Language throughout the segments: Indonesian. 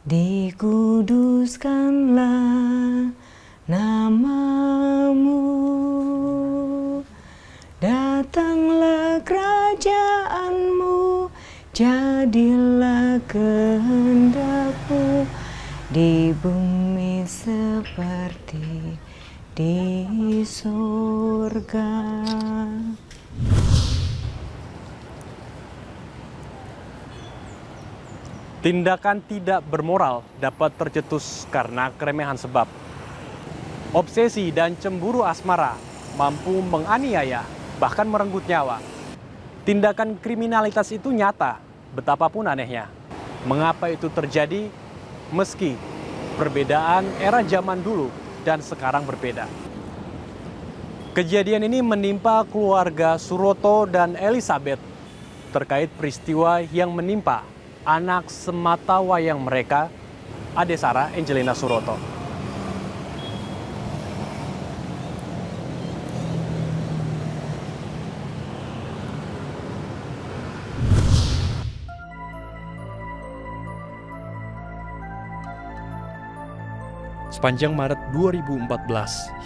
Dikuduskanlah namamu, datanglah kerajaanmu, jadilah kehendakmu di bumi seperti di surga. Tindakan tidak bermoral dapat tercetus karena keremehan sebab. Obsesi dan cemburu asmara mampu menganiaya, bahkan merenggut nyawa. Tindakan kriminalitas itu nyata, betapapun anehnya. Mengapa itu terjadi? Meski perbedaan era zaman dulu dan sekarang berbeda. Kejadian ini menimpa keluarga Suroto dan Elizabeth terkait peristiwa yang menimpa anak sematawayang mereka, Adesara Angelina Suroto. Sepanjang Maret 2014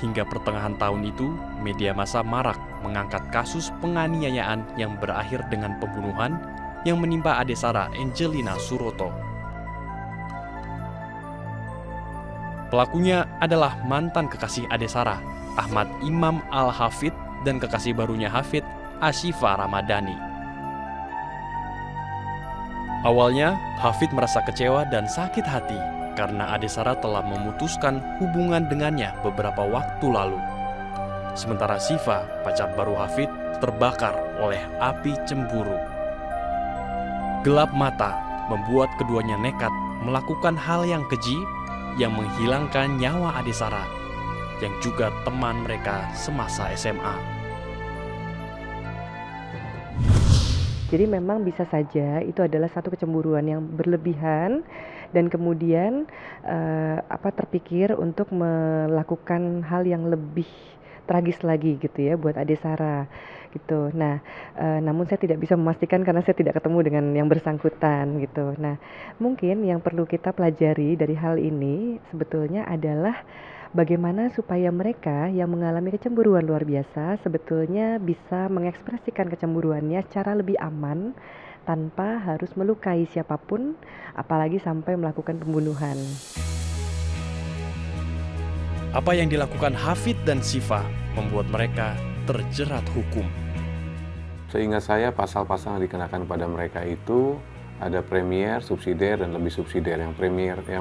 hingga pertengahan tahun itu, media massa marak mengangkat kasus penganiayaan yang berakhir dengan pembunuhan yang menimpa Adesara Angelina Suroto. Pelakunya adalah mantan kekasih Adesara, Ahmad Imam Al-Hafid, dan kekasih barunya Hafid, Ashifa Ramadhani. Awalnya, Hafid merasa kecewa dan sakit hati karena Adesara telah memutuskan hubungan dengannya beberapa waktu lalu. Sementara Shiva, pacar baru Hafid, terbakar oleh api cemburu. Gelap mata membuat keduanya nekat melakukan hal yang keji yang menghilangkan nyawa Adesara, yang juga teman mereka semasa SMA. Jadi memang bisa saja itu adalah satu kecemburuan yang berlebihan dan kemudian terpikir untuk melakukan hal yang lebih tragis lagi gitu ya buat Adesara gitu. Nah, namun saya tidak bisa memastikan karena saya tidak ketemu dengan yang bersangkutan gitu. Nah, mungkin yang perlu kita pelajari dari hal ini sebetulnya adalah bagaimana supaya mereka yang mengalami kecemburuan luar biasa sebetulnya bisa mengekspresikan kecemburuannya secara lebih aman tanpa harus melukai siapapun, apalagi sampai melakukan pembunuhan. Apa yang dilakukan Hafid dan Shiva membuat mereka terjerat hukum. Seingat saya pasal-pasal yang dikenakan pada mereka itu ada premier, subsidiar, dan lebih subsidiar. Yang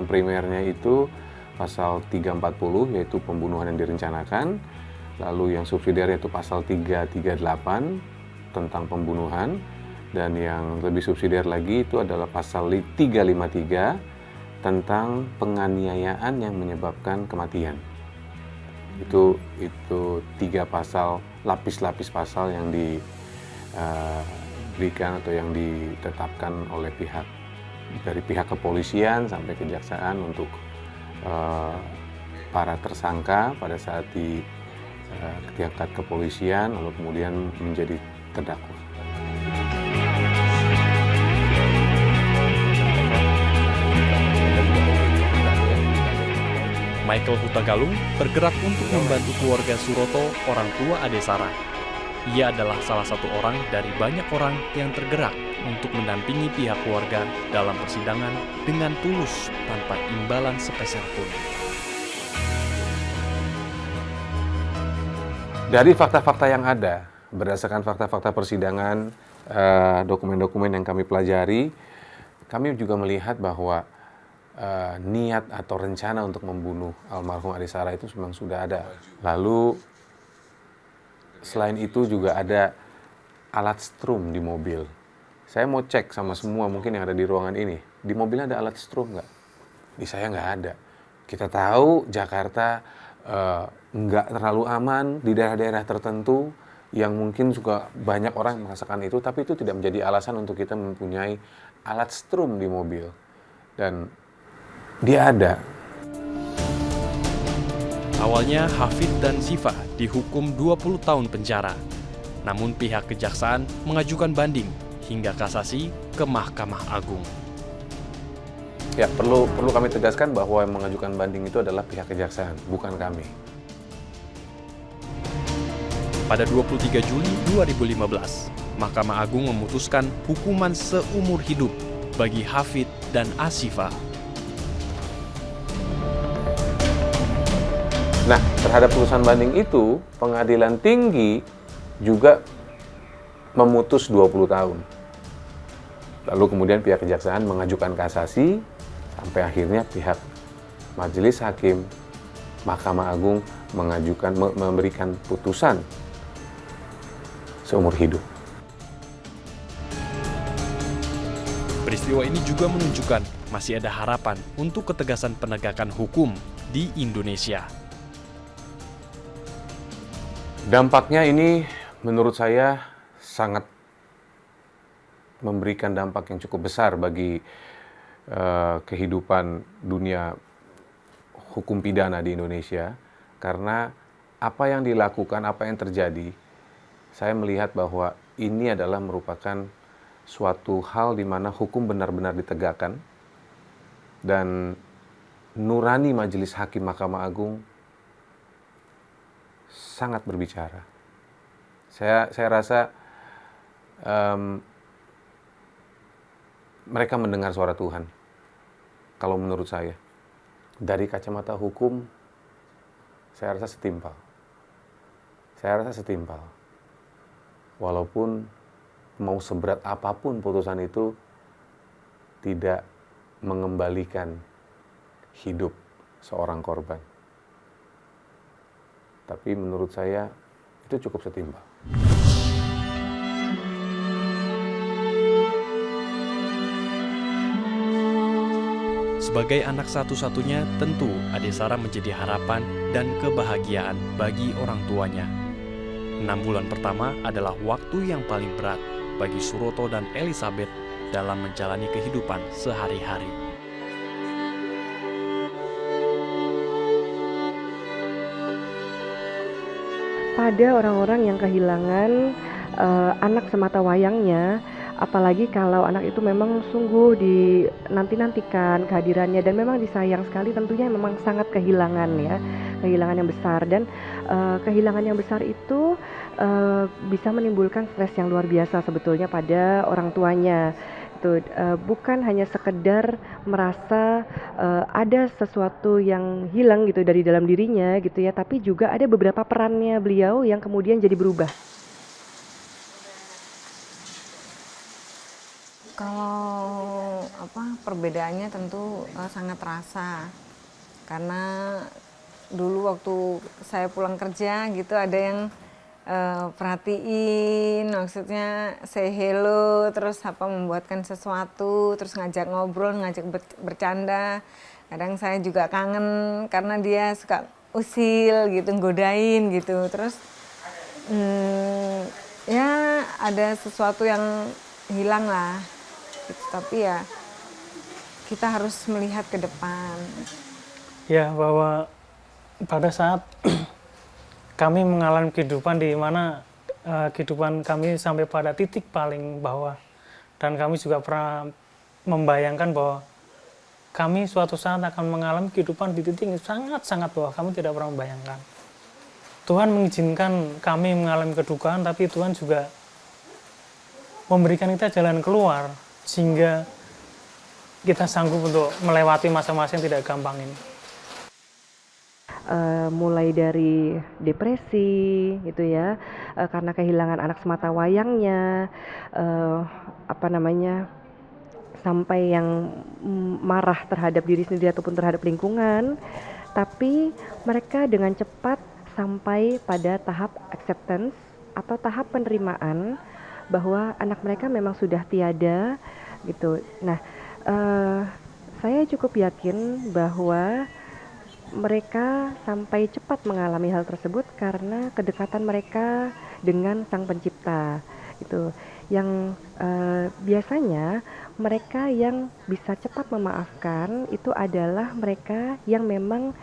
primernya itu pasal 340 yaitu pembunuhan yang direncanakan. Lalu yang subsidiarnya itu pasal 338 tentang pembunuhan. Dan yang lebih subsidiar lagi itu adalah pasal 353 tentang penganiayaan yang menyebabkan kematian. Itu 3 pasal, lapis-lapis pasal yang diberikan atau yang ditetapkan oleh dari pihak kepolisian sampai kejaksaan untuk para tersangka pada saat di tingkat kepolisian lalu kemudian menjadi terdakwa. Michael Hutagalung bergerak untuk membantu keluarga Suroto, orang tua Adesara. Ia adalah salah satu orang dari banyak orang yang tergerak untuk mendampingi pihak keluarga dalam persidangan dengan tulus tanpa imbalan sepeser pun. Dari fakta-fakta yang ada, berdasarkan fakta-fakta persidangan, dokumen-dokumen yang kami pelajari, kami juga melihat bahwa niat atau rencana untuk membunuh almarhum Adesara itu memang sudah ada. Lalu selain itu juga ada alat strum di mobil. Saya mau cek sama semua mungkin yang ada di ruangan ini. Di mobilnya ada alat strum nggak? Di saya nggak ada. Kita tahu Jakarta nggak terlalu aman di daerah-daerah tertentu yang mungkin juga banyak orang merasakan itu, tapi itu tidak menjadi alasan untuk kita mempunyai alat strum di mobil. Dan dia ada. Awalnya Hafid dan Shiva dihukum 20 tahun penjara. Namun pihak kejaksaan mengajukan banding hingga kasasi ke Mahkamah Agung. Ya, perlu kami tegaskan bahwa yang mengajukan banding itu adalah pihak kejaksaan, bukan kami. Pada 23 Juli 2015, Mahkamah Agung memutuskan hukuman seumur hidup bagi Hafid dan Asyifa. Nah, terhadap putusan banding itu, Pengadilan Tinggi juga memutus 20 tahun. Lalu kemudian pihak kejaksaan mengajukan kasasi, sampai akhirnya pihak Majelis Hakim Mahkamah Agung memberikan putusan seumur hidup. Peristiwa ini juga menunjukkan masih ada harapan untuk ketegasan penegakan hukum di Indonesia. Dampaknya ini menurut saya sangat memberikan dampak yang cukup besar bagi kehidupan dunia hukum pidana di Indonesia, karena apa yang dilakukan, apa yang terjadi, saya melihat bahwa ini adalah merupakan suatu hal di mana hukum benar-benar ditegakkan dan nurani Majelis Hakim Mahkamah Agung sangat berbicara. Saya rasa mereka mendengar suara Tuhan. Kalau menurut saya, dari kacamata hukum, saya rasa setimpal. Walaupun mau seberat apapun putusan itu, tidak mengembalikan hidup seorang korban. Tapi menurut saya, itu cukup setimpal. Sebagai anak satu-satunya, tentu Ade Sarah menjadi harapan dan kebahagiaan bagi orang tuanya. 6 bulan pertama adalah waktu yang paling berat bagi Suroto dan Elizabeth dalam menjalani kehidupan sehari-hari. Pada orang-orang yang kehilangan anak semata wayangnya, apalagi kalau anak itu memang sungguh dinanti-nantikan kehadirannya dan memang disayang sekali, tentunya memang sangat kehilangan ya, kehilangan yang besar. Dan kehilangan yang besar itu bisa menimbulkan stres yang luar biasa sebetulnya pada orang tuanya. Itu bukan hanya sekedar merasa ada sesuatu yang hilang gitu dari dalam dirinya gitu ya, tapi juga ada beberapa perannya beliau yang kemudian jadi berubah. Kalau perbedaannya tentu sangat terasa, karena dulu waktu saya pulang kerja gitu ada yang perhatiin, maksudnya say hello, terus membuatkan sesuatu, terus ngajak ngobrol, ngajak bercanda. Kadang saya juga kangen karena dia suka usil gitu, godain gitu. Terus ya ada sesuatu yang hilang lah gitu. Tapi ya kita harus melihat ke depan. Ya, bahwa pada saat kami mengalami kehidupan di mana kehidupan kami sampai pada titik paling bawah, dan kami juga pernah membayangkan bahwa kami suatu saat akan mengalami kehidupan di titik yang sangat-sangat bawah. Kami tidak pernah membayangkan. Tuhan mengizinkan kami mengalami kedukaan, tapi Tuhan juga memberikan kita jalan keluar sehingga kita sanggup untuk melewati masa-masa yang tidak gampang ini. Mulai dari depresi gitu ya, karena kehilangan anak semata wayangnya, sampai yang marah terhadap diri sendiri ataupun terhadap lingkungan. Tapi mereka dengan cepat sampai pada tahap acceptance atau tahap penerimaan bahwa anak mereka memang sudah tiada gitu. Nah, saya cukup yakin bahwa mereka sampai cepat mengalami hal tersebut karena kedekatan mereka dengan Sang Pencipta gitu. Yang biasanya mereka yang bisa cepat memaafkan itu adalah mereka yang memang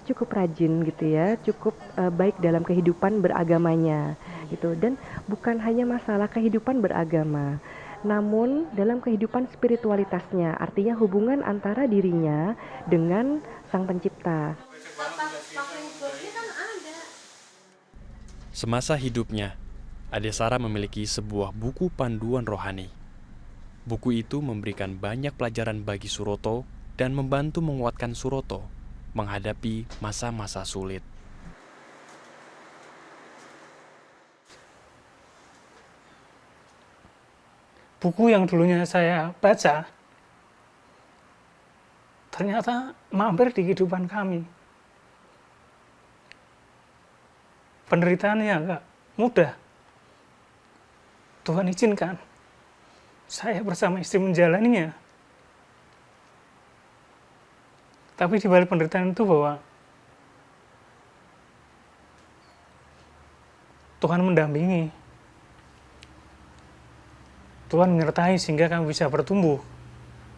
cukup rajin gitu ya, cukup baik dalam kehidupan beragamanya gitu. Dan bukan hanya masalah kehidupan beragama, namun dalam kehidupan spiritualitasnya, artinya hubungan antara dirinya dengan Sang Pencipta. Semasa hidupnya, Adesara memiliki sebuah buku panduan rohani. Buku itu memberikan banyak pelajaran bagi Suroto dan membantu menguatkan Suroto menghadapi masa-masa sulit. Buku yang dulunya saya baca, ternyata mampir di kehidupan kami. Penderitaannya agak mudah. Tuhan izinkan saya bersama istri menjalaninya. Tapi di balik penderitaan itu bahwa Tuhan mendampingi. Tuhan menyertai sehingga kami bisa bertumbuh.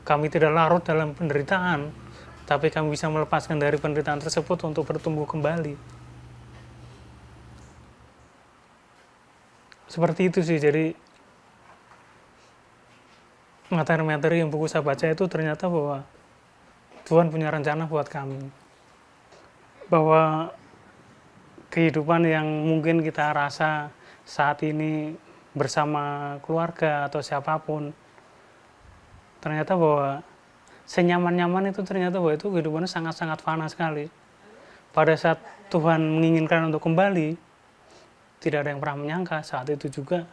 Kami tidak larut dalam penderitaan, tapi kami bisa melepaskan dari penderitaan tersebut untuk bertumbuh kembali. Seperti itu sih, jadi materi-materi yang buku saya baca itu ternyata bahwa Tuhan punya rencana buat kami. Bahwa kehidupan yang mungkin kita rasa saat ini bersama keluarga atau siapapun, ternyata bahwa senyaman-nyaman itu ternyata bahwa itu kehidupannya sangat-sangat fana sekali. Pada saat Tuhan menginginkan untuk kembali, tidak ada yang pernah menyangka saat itu juga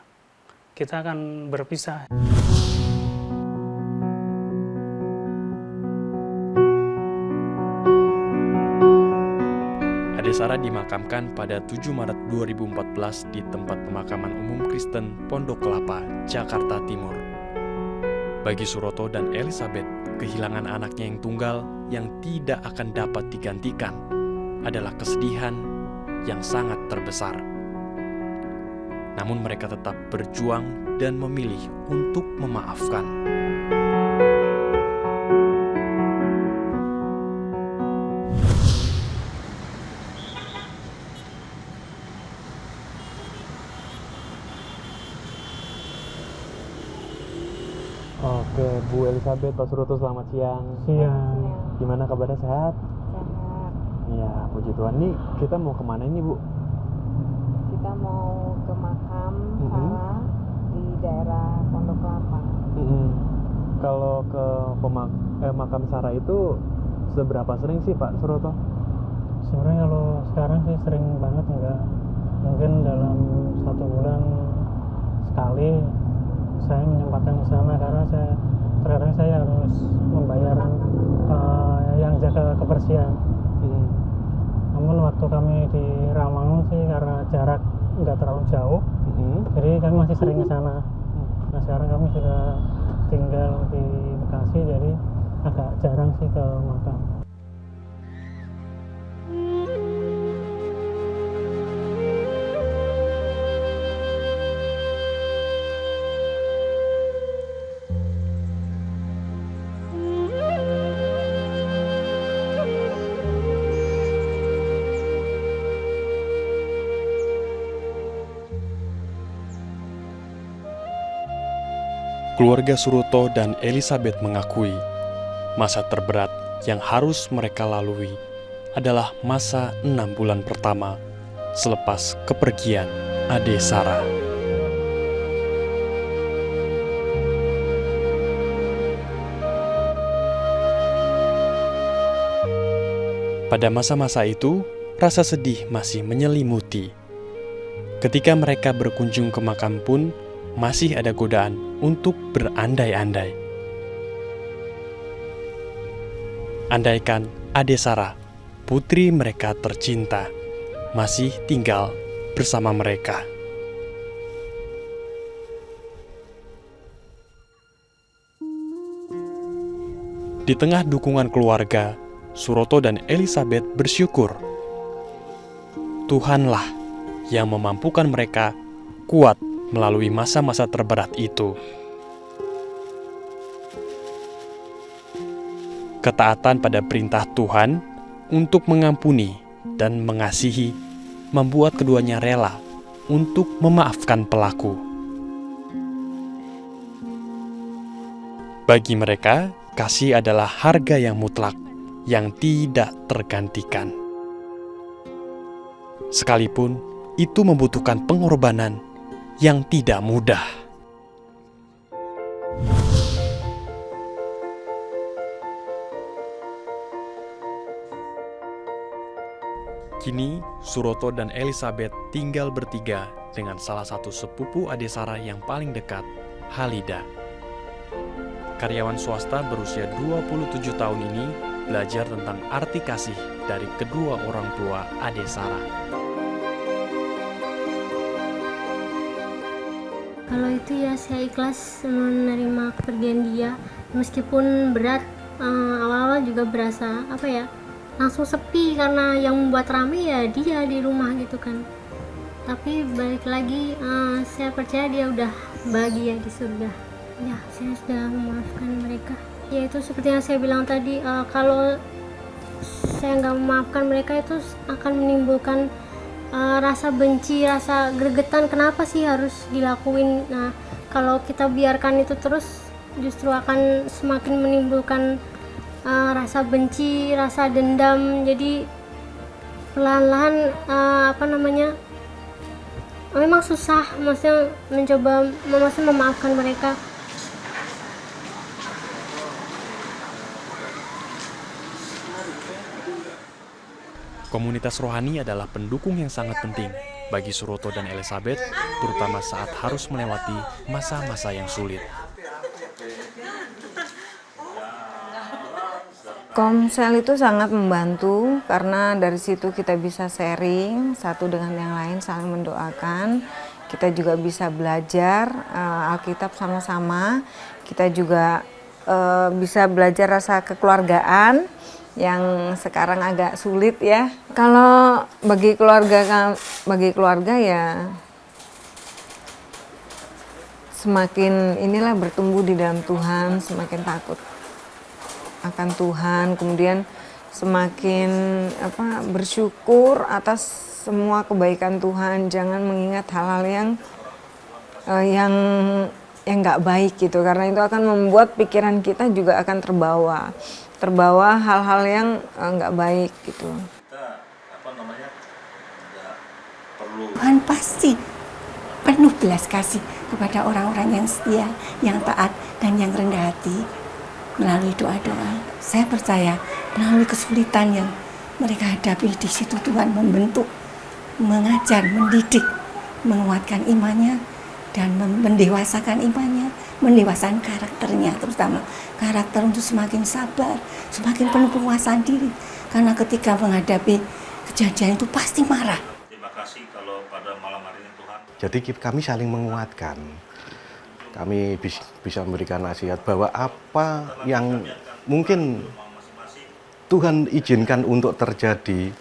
kita akan berpisah. Adesara dimakamkan pada 7 Maret 2014 di tempat pemakaman umum Kristen Pondok Kelapa, Jakarta Timur. Bagi Suroto dan Elizabeth, kehilangan anaknya yang tunggal yang tidak akan dapat digantikan adalah kesedihan yang sangat terbesar. Namun mereka tetap berjuang dan memilih untuk memaafkan. Oke, Bu Elizabeth, Pak Suroto, selamat siang. Siang. Gimana kabarnya, sehat? Sehat. Iya, puji Tuhan. Nih, kita mau kemana ini, Bu? Kita mau ke makam Mhm. Sarah di daerah Pondok Kelapa. Kalau ke makam Sarah itu seberapa sering sih, Pak Suroto? Sebenarnya kalau sekarang sih sering banget enggak. Mungkin dalam 1 bulan sekali saya menyempatkan ke sana karena terkadang saya harus membayar yang jaga kebersihan. Namun waktu kami di Rawamangun sih karena jarak nggak terlalu jauh, jadi kami masih sering ke sana. Nah sekarang kami sudah tinggal di Bekasi, jadi agak jarang sih ke makam. Keluarga Suroto dan Elizabeth mengakui masa terberat yang harus mereka lalui adalah masa 6 bulan pertama selepas kepergian Adesara. Pada masa-masa itu, rasa sedih masih menyelimuti. Ketika mereka berkunjung ke makam pun, masih ada godaan untuk berandai-andai. Andaikan Adesara, putri mereka tercinta, masih tinggal bersama mereka. Di tengah dukungan keluarga, Suroto dan Elizabeth bersyukur Tuhanlah yang memampukan mereka kuat melalui masa-masa terberat itu. Ketaatan pada perintah Tuhan untuk mengampuni dan mengasihi membuat keduanya rela untuk memaafkan pelaku. Bagi mereka, kasih adalah harga yang mutlak, yang tidak tergantikan. Sekalipun itu membutuhkan pengorbanan yang tidak mudah. Kini, Suroto dan Elizabeth tinggal bertiga dengan salah satu sepupu adik Sarah yang paling dekat, Halida. Karyawan swasta berusia 27 tahun ini belajar tentang arti kasih dari kedua orang tua adik Sarah. Kalau itu ya saya ikhlas menerima kepergian dia, meskipun berat. Awal-awal juga berasa langsung sepi karena yang membuat rame ya dia di rumah gitu kan. Tapi balik lagi saya percaya dia udah bahagia di surga. Ya, saya sudah memaafkan mereka. Ya itu seperti yang saya bilang tadi, kalau saya nggak memaafkan mereka itu akan menimbulkan rasa benci, rasa gregetan, kenapa sih harus dilakuin. Nah, kalau kita biarkan itu terus justru akan semakin menimbulkan rasa benci, rasa dendam. Jadi pelan-pelan memang susah maksudnya mencoba memaafkan mereka. Komunitas rohani adalah pendukung yang sangat penting bagi Suroto dan Elizabeth, terutama saat harus melewati masa-masa yang sulit. Komsel itu sangat membantu karena dari situ kita bisa sharing satu dengan yang lain, saling mendoakan. Kita juga bisa belajar Alkitab sama-sama. Kita juga bisa belajar rasa kekeluargaan yang sekarang agak sulit ya. Kalau bagi keluarga ya semakin bertumbuh di dalam Tuhan, semakin takut akan Tuhan, kemudian semakin bersyukur atas semua kebaikan Tuhan. Jangan mengingat hal-hal yang nggak baik gitu, karena itu akan membuat pikiran kita juga akan terbawa hal-hal yang nggak baik gitu. Tuhan pasti penuh belas kasih kepada orang-orang yang setia, yang taat, dan yang rendah hati. Melalui doa-doa, saya percaya melalui kesulitan yang mereka hadapi, di situ Tuhan membentuk, mengajar, mendidik, menguatkan imannya, dan mendewasakan imannya, mendewasakan karakternya, terutama karakter untuk semakin sabar, semakin penuh penguasaan diri. Karena ketika menghadapi kejadian itu pasti marah. Terima kasih kalau pada malam hari ini Tuhan. Jadi kami saling menguatkan. Kami bisa memberikan nasihat bahwa apa yang mungkin Tuhan izinkan untuk terjadi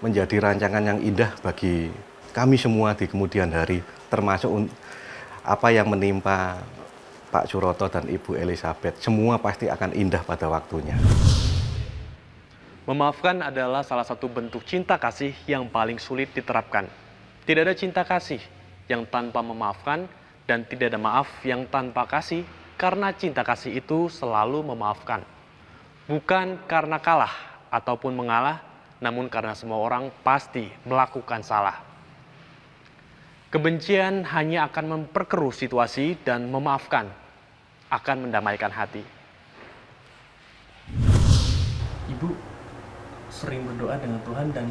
menjadi rancangan yang indah bagi kami semua di kemudian hari, termasuk apa yang menimpa Pak Suroto dan Ibu Elizabeth. Semua pasti akan indah pada waktunya. Memaafkan adalah salah satu bentuk cinta kasih yang paling sulit diterapkan. Tidak ada cinta kasih yang tanpa memaafkan, dan tidak ada maaf yang tanpa kasih, karena cinta kasih itu selalu memaafkan. Bukan karena kalah ataupun mengalah, namun karena semua orang pasti melakukan salah. Kebencian hanya akan memperkeruh situasi, dan memaafkan akan mendamaikan hati. Ibu sering berdoa dengan Tuhan, dan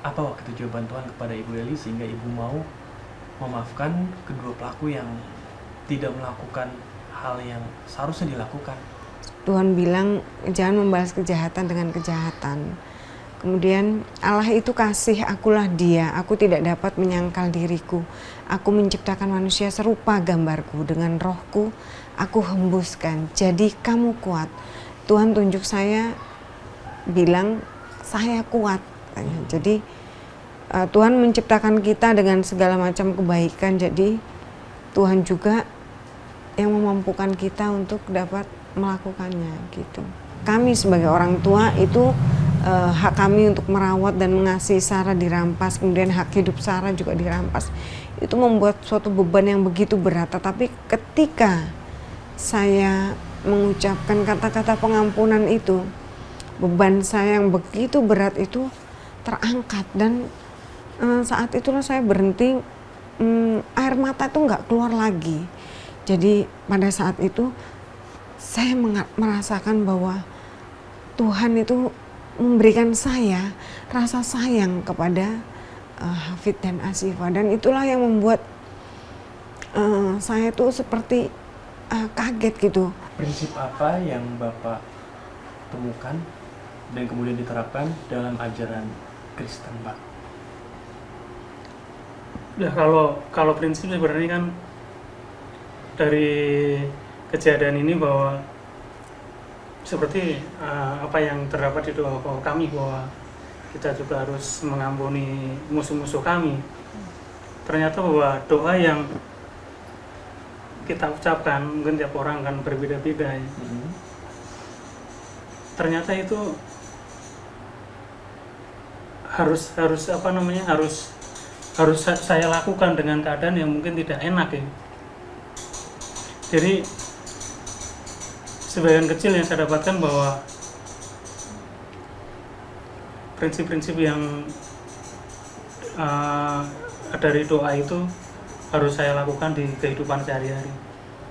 apa waktu itu jawaban Tuhan kepada Ibu Eli sehingga Ibu mau memaafkan kedua pelaku yang tidak melakukan hal yang seharusnya dilakukan? Tuhan bilang jangan membalas kejahatan dengan kejahatan. Kemudian Allah itu kasih, akulah Dia, aku tidak dapat menyangkal diriku. Aku menciptakan manusia serupa gambarku, dengan rohku aku hembuskan. Jadi kamu kuat. Tuhan tunjuk saya, bilang saya kuat. Jadi Tuhan menciptakan kita dengan segala macam kebaikan, jadi Tuhan juga yang memampukan kita untuk dapat melakukannya gitu. Kami sebagai orang tua itu hak kami untuk merawat dan mengasihi Sarah dirampas, kemudian hak hidup Sarah juga dirampas. Itu membuat suatu beban yang begitu berat, tetapi ketika saya mengucapkan kata-kata pengampunan itu, beban saya yang begitu berat itu terangkat. Dan saat itulah saya berhenti, air mata itu nggak keluar lagi. Jadi pada saat itu saya merasakan bahwa Tuhan itu memberikan saya rasa sayang kepada Hafid dan Asyifa, dan itulah yang membuat saya tuh seperti kaget gitu. Prinsip apa yang Bapak temukan dan kemudian diterapkan dalam ajaran Kristen, Pak? Ya kalau prinsip sebenarnya kan dari kejadian ini bahwa seperti apa yang terdapat di doa kami, bahwa kita juga harus mengampuni musuh-musuh kami. Ternyata bahwa doa yang kita ucapkan, mungkin tiap orang kan berbeda-beda ya. Ternyata itu harus saya lakukan dengan keadaan yang mungkin tidak enak ya. Jadi sebagian kecil yang saya dapatkan bahwa prinsip-prinsip yang dari doa itu harus saya lakukan di kehidupan sehari-hari.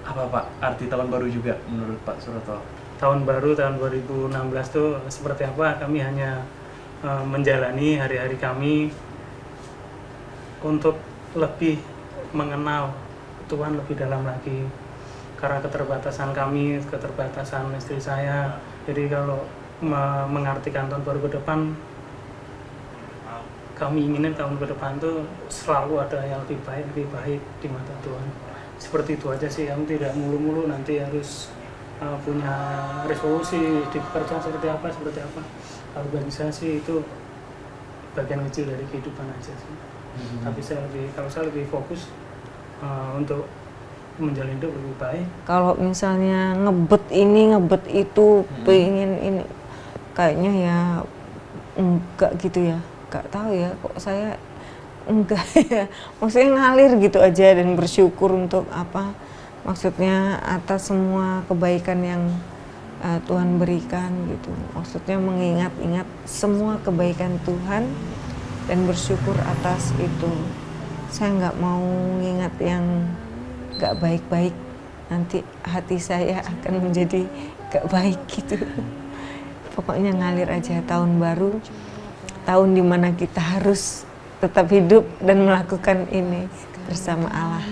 Apa Pak arti tahun baru juga menurut Pak Suroto? Tahun baru tahun 2016 itu seperti apa? Kami hanya menjalani hari-hari kami untuk lebih mengenal Tuhan lebih dalam lagi. Karena keterbatasan kami, keterbatasan istri saya. Jadi kalau mengartikan tahun baru ke depan, kami ingin tahun ke depan tuh selalu ada yang lebih baik di mata Tuhan. Seperti itu aja sih, kami tidak mulu-mulu nanti harus punya resolusi di pekerjaan seperti apa. Kalau bagi saya sih itu bagian kecil dari kehidupan aja sih. Tapi kalau saya lebih fokus untuk menjalin hidup lebih baik. Kalau misalnya ngebet ini, ngebet itu, pengen ini, kayaknya ya enggak gitu ya. Enggak tahu ya, kok saya enggak ya. Maksudnya ngalir gitu aja dan bersyukur untuk apa? Maksudnya atas semua kebaikan yang Tuhan berikan gitu. Maksudnya mengingat-ingat semua kebaikan Tuhan dan bersyukur atas itu. Saya nggak mau ngingat yang nggak baik-baik, nanti hati saya akan menjadi nggak baik gitu. Pokoknya ngalir aja, tahun baru, tahun dimana kita harus tetap hidup dan melakukan ini bersama Allah,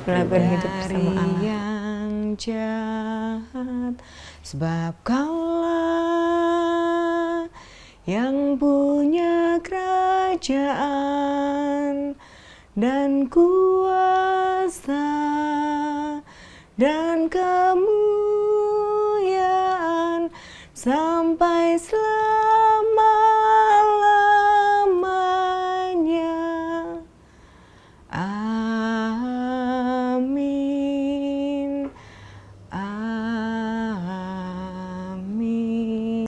melakukan hidup bersama Allah. Yang jahat, sebab Kaulah yang punya kerajaan dan kuasa dan kemuliaan sampai selamanya.